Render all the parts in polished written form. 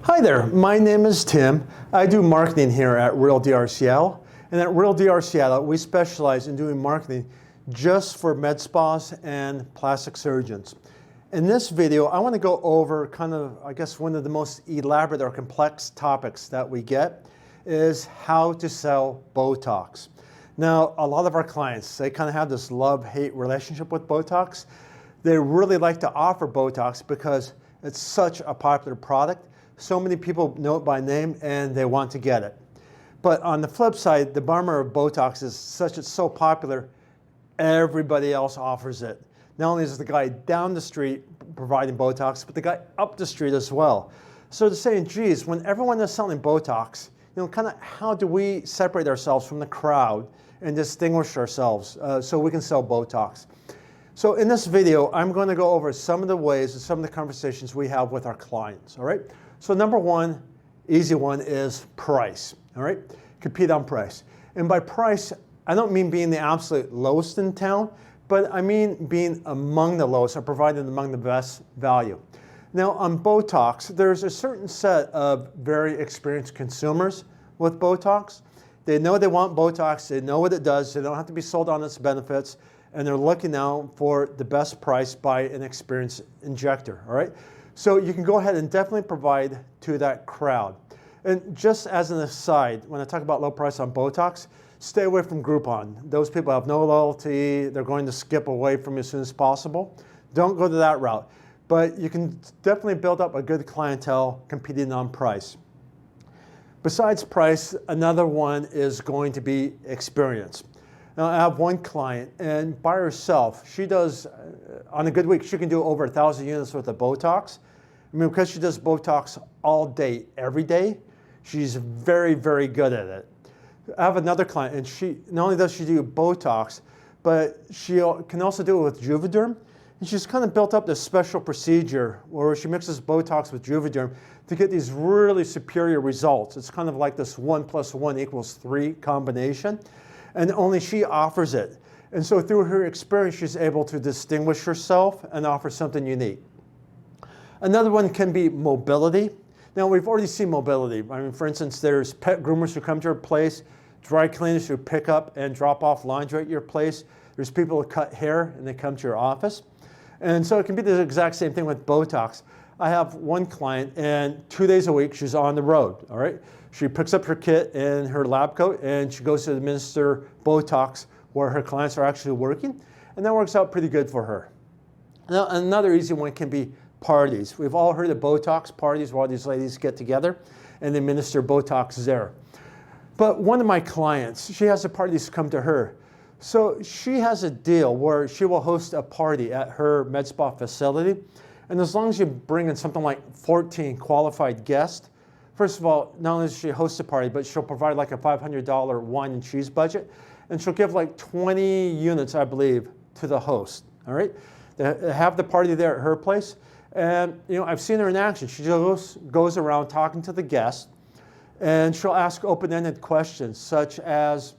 Hi there, my name is Tim. I do marketing here at Real DR Seattle. And at Real DR Seattle, we specialize in doing marketing just for med spas and plastic surgeons. In this video, I want to go over kind of, I guess, one of the most elaborate or complex topics that we get is how to sell Botox. Now, a lot of our clients, they kind of have this love-hate relationship with Botox. They really like to offer Botox because it's such a popular product. So many people know it by name and they want to get it. But on the flip side, the bummer of Botox is it's so popular, everybody else offers it. Not only is the guy down the street providing Botox, but the guy up the street as well. So they're saying, geez, when everyone is selling Botox, kind of how do we separate ourselves from the crowd and distinguish ourselves so we can sell Botox? So in this video, I'm going to go over some of the ways and some of the conversations we have with our clients, all right? So number one, easy one, is price, all right? Compete on price. And by price, I don't mean being the absolute lowest in town, but I mean being among the lowest or providing among the best value. Now on Botox, there's a certain set of very experienced consumers with Botox. They know they want Botox, they know what it does, they don't have to be sold on its benefits, and they're looking now for the best price by an experienced injector, all right? So you can go ahead and definitely provide to that crowd. And just as an aside, when I talk about low price on Botox, stay away from Groupon. Those people have no loyalty, they're going to skip away from you as soon as possible. Don't go to that route. But you can definitely build up a good clientele competing on price. Besides price, another one is going to be experience. Now, I have one client, and by herself, she does, on a good week, she can do over 1,000 units worth of Botox. I mean, because she does Botox all day, every day, she's very, very good at it. I have another client, and she not only does she do Botox, but she can also do it with Juvederm. And she's kind of built up this special procedure where she mixes Botox with Juvederm to get these really superior results. It's kind of like this 1 + 1 = 3 combination. And only she offers it. And so through her experience, she's able to distinguish herself and offer something unique. Another one can be mobility. Now, we've already seen mobility. I mean, for instance, there's pet groomers who come to your place, dry cleaners who pick up and drop off laundry at your place. There's people who cut hair and they come to your office. And so it can be the exact same thing with Botox. I have one client, and 2 days a week, she's on the road, all right? She picks up her kit and her lab coat, and she goes to administer Botox where her clients are actually working, and that works out pretty good for her. Now, another easy one can be parties. We've all heard of Botox parties where all these ladies get together and administer Botox there. But one of my clients, she has the parties come to her. So she has a deal where she will host a party at her med spa facility, and as long as you bring in something like 14 qualified guests, first of all, not only does she host a party, but she'll provide like a $500 wine and cheese budget, and she'll give like 20 units, I believe, to the host, all right? They have the party there at her place, and I've seen her in action. She just goes around talking to the guests, and she'll ask open-ended questions such as,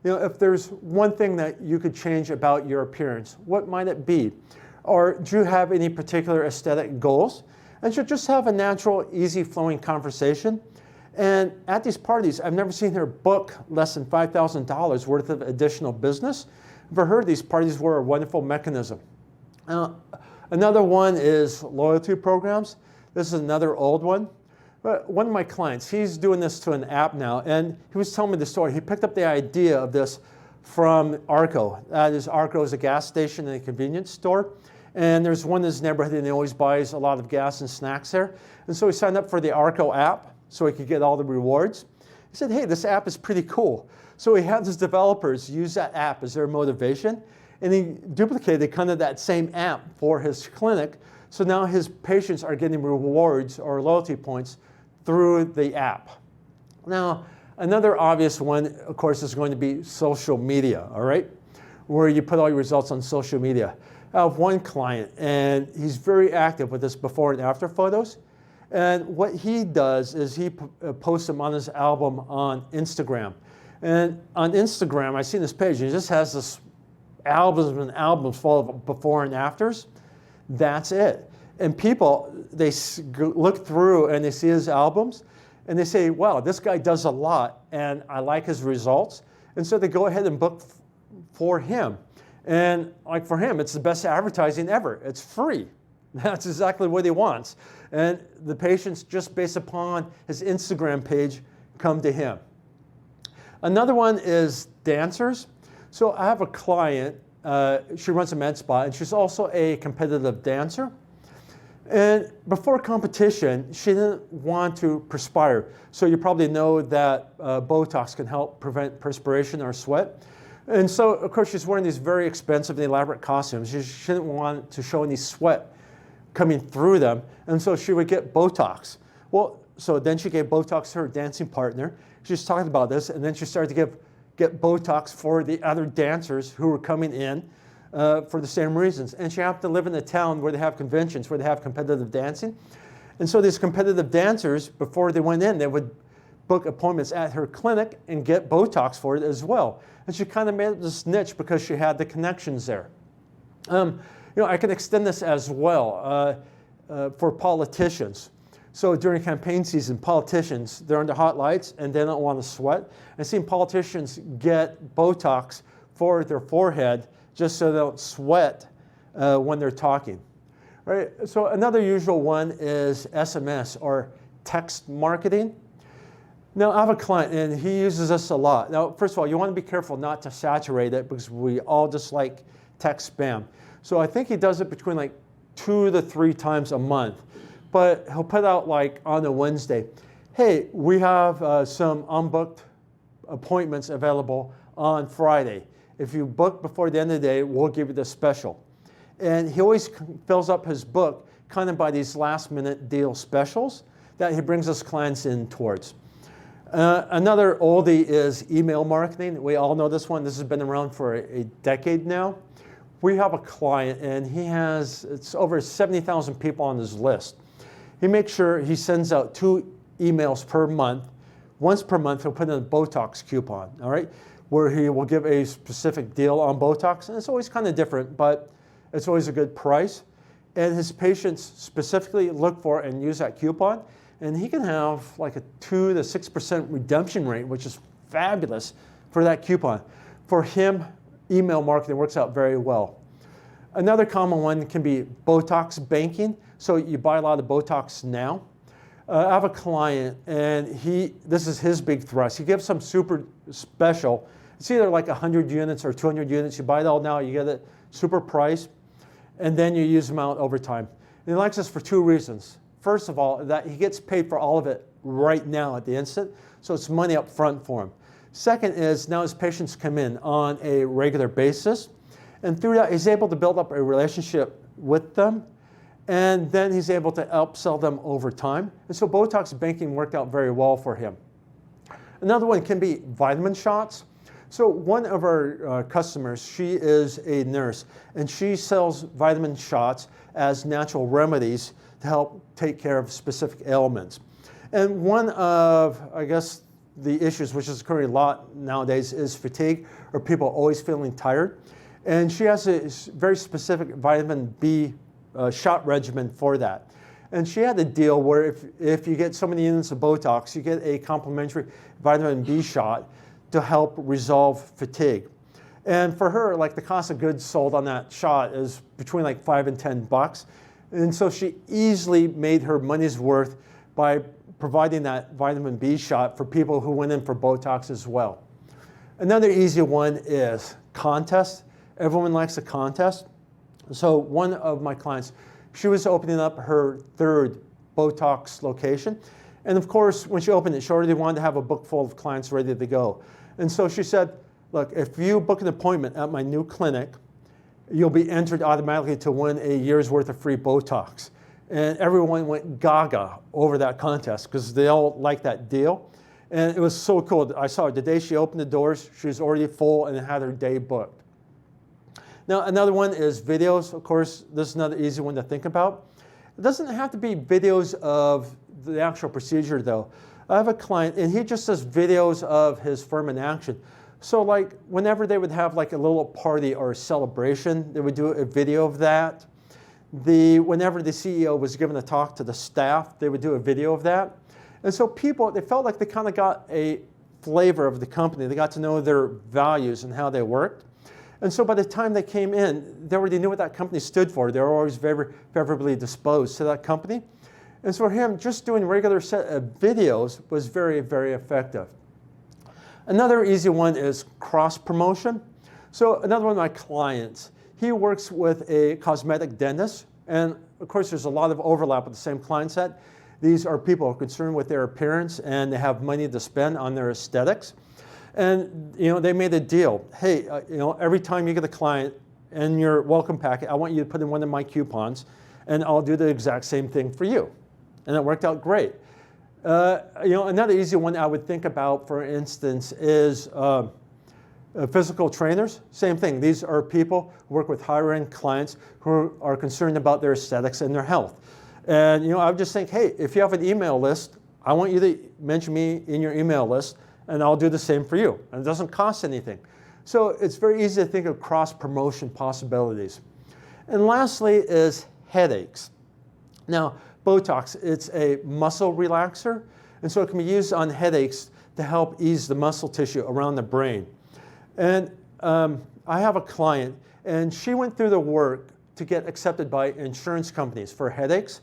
if there's one thing that you could change about your appearance, what might it be? Or do you have any particular aesthetic goals? And she'll just have a natural, easy-flowing conversation. And at these parties, I've never seen her book less than $5,000 worth of additional business. For her, these parties were a wonderful mechanism. Another one is loyalty programs. This is another old one. But one of my clients, he's doing this to an app now, and he was telling me the story. He picked up the idea of this from Arco. That is, Arco is a gas station and a convenience store. And there's one in his neighborhood, and he always buys a lot of gas and snacks there. And so he signed up for the Arco app so he could get all the rewards. He said, hey, this app is pretty cool. So he had his developers use that app as their motivation, and he duplicated kind of that same app for his clinic. So now his patients are getting rewards or loyalty points through the app. Now, another obvious one, of course, is going to be social media, all right? Where you put all your results on social media. I have one client, and he's very active with his before and after photos. And what he does is he posts them on his album on Instagram. And on Instagram, I see this page, he just has this albums and albums full of before and afters. That's it. And people, they look through and they see his albums and they say, wow, this guy does a lot and I like his results. And so they go ahead and book for him. And like for him, it's the best advertising ever. It's free. That's exactly what he wants. And the patients, just based upon his Instagram page, come to him. Another one is dancers. So I have a client, she runs a med spa, and she's also a competitive dancer. And before competition, she didn't want to perspire. So you probably know that Botox can help prevent perspiration or sweat. And so, of course, she's wearing these very expensive and elaborate costumes. She didn't want to show any sweat coming through them, and so she would get Botox. Well, so then she gave Botox to her dancing partner. She was talking about this, and then she started to get Botox for the other dancers who were coming in for the same reasons. And she happened to live in a town where they have conventions, where they have competitive dancing. And so these competitive dancers, before they went in, they would book appointments at her clinic and get Botox for it as well. And she kind of made this niche because she had the connections there. I can extend this as well for politicians. So during campaign season, politicians, they're under hot lights and they don't want to sweat. I've seen politicians get Botox for their forehead just so they don't sweat when they're talking. Right? So another usual one is SMS or text marketing. Now, I have a client, and he uses this a lot. Now, first of all, you want to be careful not to saturate it because we all just like text spam. So I think he does it between like 2 to 3 times a month. But he'll put out like on a Wednesday, hey, we have some unbooked appointments available on Friday. If you book before the end of the day, we'll give you the special. And he always fills up his book kind of by these last minute deal specials that he brings his clients in towards. Another oldie is email marketing. We all know this one. This has been around for a decade now. We have a client, and it's over 70,000 people on his list. He makes sure he sends out 2 emails per month. Once per month, he'll put in a Botox coupon, all right, where he will give a specific deal on Botox. And it's always kind of different, but it's always a good price. And his patients specifically look for and use that coupon. And he can have like a 2 to 6% redemption rate, which is fabulous for that coupon. For him, email marketing works out very well. Another common one can be Botox banking. So you buy a lot of Botox now. I have a client, and this is his big thrust. He gives some super special. It's either like 100 units or 200 units. You buy it all now, you get it super price, and then you use them out over time. And he likes this for 2 reasons. First of all, that he gets paid for all of it right now at the instant, so it's money up front for him. Second is now his patients come in on a regular basis, and through that he's able to build up a relationship with them, and then he's able to upsell them over time. And so Botox banking worked out very well for him. Another one can be vitamin shots. So one of our customers, she is a nurse, and she sells vitamin shots as natural remedies to help take care of specific ailments. And one of, I guess, the issues which is occurring a lot nowadays is fatigue, or people always feeling tired. And she has a very specific vitamin B shot regimen for that. And she had a deal where if you get so many units of Botox, you get a complimentary vitamin B shot to help resolve fatigue. And for her, like the cost of goods sold on that shot is between like $5 and $10. And so she easily made her money's worth by providing that vitamin B shot for people who went in for Botox as well. Another easy one is contest. Everyone likes a contest. So one of my clients, she was opening up her 3rd Botox location. And of course, when she opened it, she already wanted to have a book full of clients ready to go. And so she said, look, if you book an appointment at my new clinic, you'll be entered automatically to win a year's worth of free Botox. And everyone went gaga over that contest because they all liked that deal. And it was so cool. I saw her the day she opened the doors, she was already full and had her day booked. Now, another one is videos. Of course, this is another easy one to think about. It doesn't have to be videos of the actual procedure, though. I have a client, and he just does videos of his firm in action. So, like, whenever they would have like a little party or a celebration, they would do a video of that. whenever the CEO was giving a talk to the staff, they would do a video of that. And so people, they felt like they kind of got a flavor of the company. They got to know their values and how they worked. And so by the time they came in, they already knew what that company stood for. They were always very favorably disposed to that company. And so for him, just doing a regular set of videos was very, very effective. Another easy one is cross-promotion. So another one of my clients, he works with a cosmetic dentist. And of course, there's a lot of overlap with the same client set. These are people concerned with their appearance and they have money to spend on their aesthetics. And they made a deal. Hey, every time you get a client in your welcome packet, I want you to put in one of my coupons, and I'll do the exact same thing for you. And it worked out great. Another easy one I would think about, for instance, is physical trainers. Same thing. These are people who work with higher-end clients who are concerned about their aesthetics and their health. And I would just think, hey, if you have an email list, I want you to mention me in your email list, and I'll do the same for you. And it doesn't cost anything. So it's very easy to think of cross-promotion possibilities. And lastly is headaches. Now, Botox, it's a muscle relaxer, and so it can be used on headaches to help ease the muscle tissue around the brain. And I have a client, and she went through the work to get accepted by insurance companies for headaches.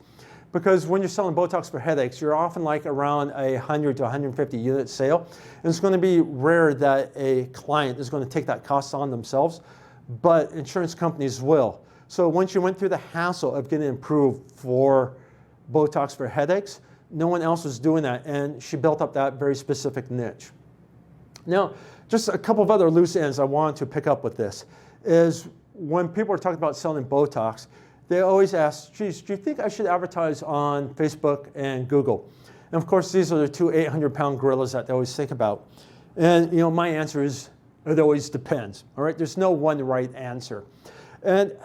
Because when you're selling Botox for headaches, you're often like around 100 to 150 unit sale. And it's going to be rare that a client is going to take that cost on themselves, but insurance companies will. So once you went through the hassle of getting approved for Botox for headaches, no one else was doing that, and she built up that very specific niche. Now, just a couple of other loose ends I wanted to pick up with this is when people are talking about selling Botox, they always ask, geez, do you think I should advertise on Facebook and Google? And of course, these are the two 800-pound gorillas that they always think about. And my answer is, it always depends. All right, there's no one right answer. And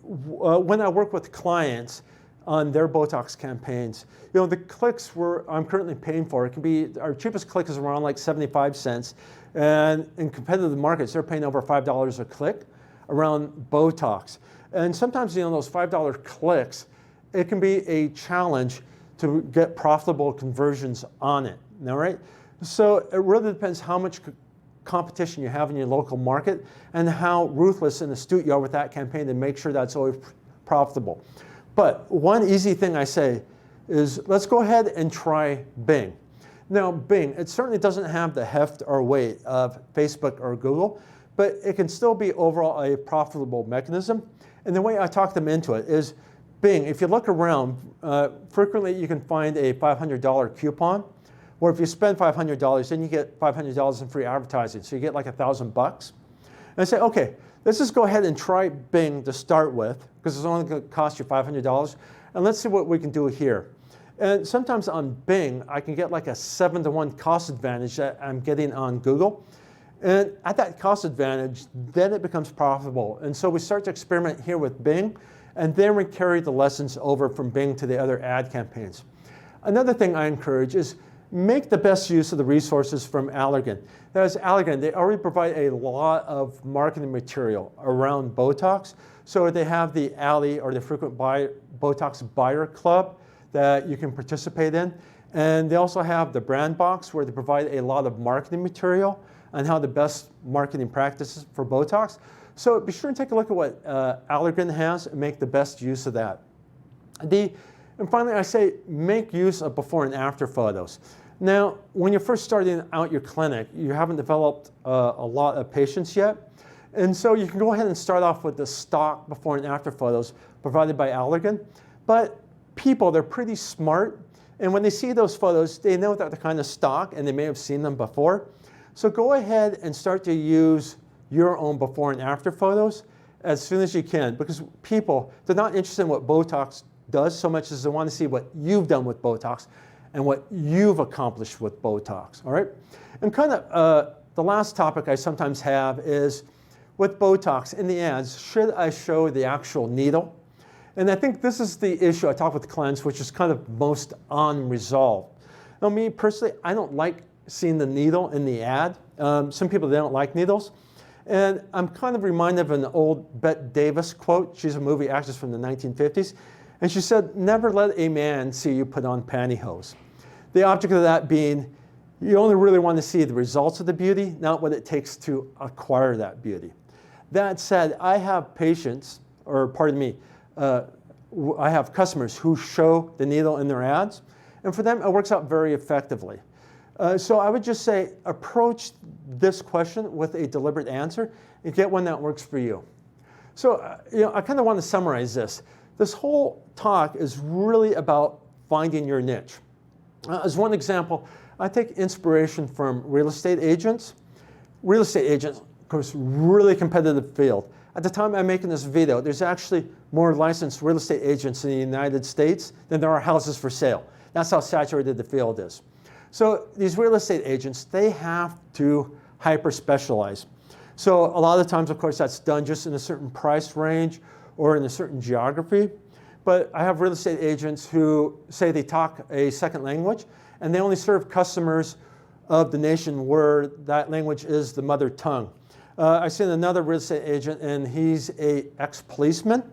when I work with clients on their Botox campaigns, the clicks I'm currently paying for, it can be, our cheapest click is around like 75 cents. And in competitive markets, they're paying over $5 a click around Botox. And sometimes, those $5 clicks, it can be a challenge to get profitable conversions on it, all right? So it really depends how much competition you have in your local market and how ruthless and astute you are with that campaign to make sure that's always profitable. But one easy thing I say is let's go ahead and try Bing. Now, Bing, it certainly doesn't have the heft or weight of Facebook or Google, but it can still be overall a profitable mechanism. And the way I talk them into it is Bing, if you look around, frequently you can find a $500 coupon, or if you spend $500, then you get $500 in free advertising. So you get like $1,000. And I say, okay, let's just go ahead and try Bing to start with, because it's only going to cost you $500, and let's see what we can do here. And sometimes on Bing, I can get like a 7-to-1 cost advantage that I'm getting on Google. And at that cost advantage, then it becomes profitable. And so we start to experiment here with Bing, and then we carry the lessons over from Bing to the other ad campaigns. Another thing I encourage is make the best use of the resources from Allergan. That is, Allergan, they already provide a lot of marketing material around Botox. So they have the Alley, or the Frequent Botox Buyer Club, that you can participate in. And they also have the Brand Box, where they provide a lot of marketing material on how the best marketing practices for Botox. So be sure and take a look at what Allergan has and make the best use of that. And finally, I say make use of before and after photos. Now, when you're first starting out your clinic, you haven't developed a lot of patients yet. And so you can go ahead and start off with the stock before and after photos provided by Allergan. But people, they're pretty smart. And when they see those photos, they know that they're kind of stock, and they may have seen them before. So go ahead and start to use your own before and after photos as soon as you can, because people, they're not interested in what Botox does so much as they want to see what you've done with Botox and what you've accomplished with Botox, all right? And kind of the last topic I sometimes have is, with Botox in the ads, should I show the actual needle? And I think this is the issue I talk with clients, which is kind of most unresolved. Now, me personally, I don't like seeing the needle in the ad. Some people, they don't like needles. And I'm kind of reminded of an old Bette Davis quote. She's a movie actress from the 1950s. And she said, never let a man see you put on pantyhose. The object of that being, you only really want to see the results of the beauty, not what it takes to acquire that beauty. That said, I have patients, or pardon me, I have customers who show the needle in their ads, and for them it works out very effectively. So I would just say approach this question with a deliberate answer and get one that works for you. So I kind of want to summarize this. This whole talk is really about finding your niche. As one example, I take inspiration from real estate agents. Real estate agents, of course, really competitive field. At the time I'm making this video, there's actually more licensed real estate agents in the United States than there are houses for sale. That's how saturated the field is. So these real estate agents, they have to hyper specialize. So a lot of times, of course, that's done just in a certain price range or in a certain geography. But I have real estate agents who say they talk a second language and they only serve customers of the nation where that language is the mother tongue. I've seen another real estate agent and he's an ex-policeman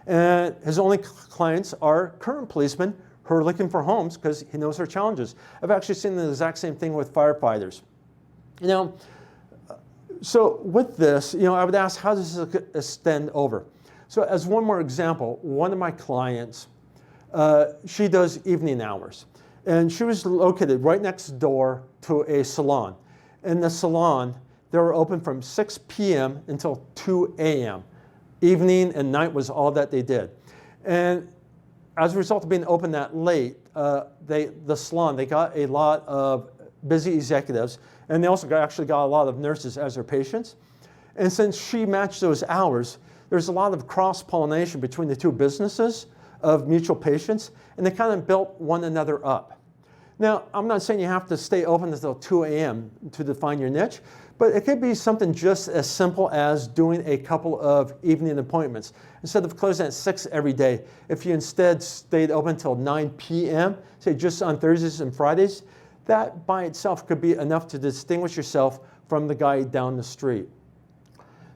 and his only clients are current policemen who are looking for homes because he knows their challenges. I've actually seen the exact same thing with firefighters. So with this, I would ask, how does this extend over? So as one more example, one of my clients, she does evening hours. And she was located right next door to a salon. In the salon, they were open from 6 p.m. until 2 a.m. Evening and night was all that they did. And as a result of being open that late, the salon, they got a lot of busy executives, and they also actually got a lot of nurses as their patients. And since she matched those hours, there's a lot of cross-pollination between the two businesses of mutual patients, and they kind of built one another up. Now, I'm not saying you have to stay open until 2 a.m. to define your niche, but it could be something just as simple as doing a couple of evening appointments. Instead of closing at 6 every day, if you instead stayed open until 9 p.m., say just on Thursdays and Fridays, that by itself could be enough to distinguish yourself from the guy down the street.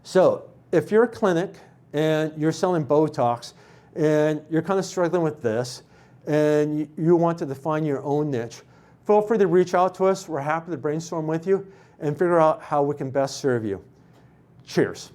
So if you're a clinic and you're selling Botox and you're kind of struggling with this and you want to define your own niche, feel free to reach out to us. We're happy to brainstorm with you and figure out how we can best serve you. Cheers.